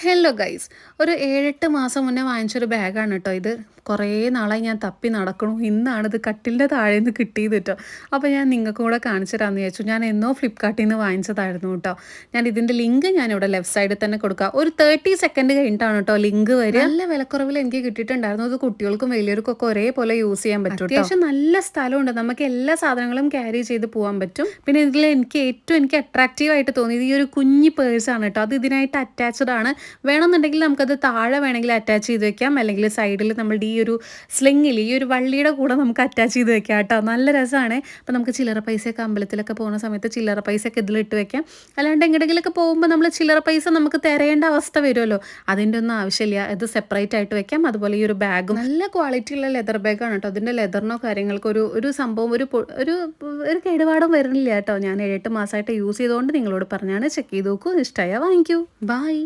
Hello guys, ഒരു 7-8 മാസം മുന്നേ വാങ്ങിച്ചൊരു ബാഗാണ് കേട്ടോ ഇത്. കുറേ നാളായി ഞാൻ തപ്പി നടക്കണു. ഇന്നാണിത് കട്ടിലിൻ്റെ താഴെ നിന്ന് കിട്ടിയത് കേട്ടോ. അപ്പോൾ ഞാൻ നിങ്ങൾക്ക് കൂടെ കാണിച്ചു തരാമെന്ന് വിചാരിച്ചു. ഞാൻ എന്നോ ഫ്ലിപ്കാർട്ടിൽ നിന്ന് വാങ്ങിച്ചതായിരുന്നു കേട്ടോ. ഞാൻ ഇതിൻ്റെ ലിങ്ക് ഞാനിവിടെ ലെഫ്റ്റ് സൈഡിൽ തന്നെ കൊടുക്കാം. ഒരു 30 സെക്കൻഡ് കഴിഞ്ഞിട്ടാണ് കേട്ടോ ലിങ്ക് വരിക. നല്ല വിലക്കുറവിൽ എനിക്ക് കിട്ടിയിട്ടുണ്ടായിരുന്നു. അത് കുട്ടികൾക്കും വലിയവർക്കും ഒക്കെ ഒരേപോലെ യൂസ് ചെയ്യാൻ പറ്റും. അത്യാവശ്യം നല്ല സ്ഥലമുണ്ട്, നമുക്ക് എല്ലാ സാധനങ്ങളും ക്യാരി ചെയ്ത് പോകാൻ പറ്റും. പിന്നെ ഇതിൽ എനിക്ക് അട്രാക്റ്റീവ് ആയിട്ട് തോന്നിയത് ഈ ഒരു കുഞ്ഞി പേഴ്സാണ് കേട്ടോ. അത് ഇതിനായിട്ട് അറ്റാച്ച്ഡ് ആണ്. വേണമെന്നുണ്ടെങ്കിൽ നമുക്കത് താഴെ വേണമെങ്കിൽ അറ്റാച്ച് ചെയ്ത് വെക്കാം, അല്ലെങ്കിൽ സൈഡിൽ നമ്മളുടെ ഈ ഒരു സ്ലിങ്ങിൽ ഈ ഒരു വള്ളിയുടെ കൂടെ നമുക്ക് അറ്റാച്ച് ചെയ്ത് വെക്കാം കേട്ടോ. നല്ല രസമാണ്. അപ്പോൾ നമുക്ക് ചില്ലറ പൈസയൊക്കെ അമ്പലത്തിലൊക്കെ പോകുന്ന സമയത്ത് ചില്ലറ പൈസയൊക്കെ ഇതിലിട്ട് വെക്കാം. അല്ലാണ്ട് എങ്ങോട്ടെങ്കിലൊക്കെ പോകുമ്പോൾ നമ്മൾ ചില്ലറ പൈസ നമുക്ക് തിരയേണ്ട അവസ്ഥ വരുമല്ലോ, അതിൻ്റെ ഒന്നും ആവശ്യമില്ല. ഇത് സെപ്പറേറ്റ് ആയിട്ട് വെക്കാം. അതുപോലെ ഈ ഒരു ബാഗും നല്ല ക്വാളിറ്റിയുള്ള ലെതർ ബാഗാണ് കേട്ടോ. അതിൻ്റെ ലെതറിനോ കാര്യങ്ങൾക്കോ ഒരു സംഭവം ഒരു കേടുപാടും വരുന്നില്ല കേട്ടോ. ഞാൻ 7-8 മാസമായിട്ട് യൂസ് ചെയ്തുകൊണ്ട് നിങ്ങളോട് പറഞ്ഞാണ്. ചെക്ക് ചെയ്ത് നോക്കൂ, ഇഷ്ടമായാൽ വാങ്ങിക്കൂ. ബൈ.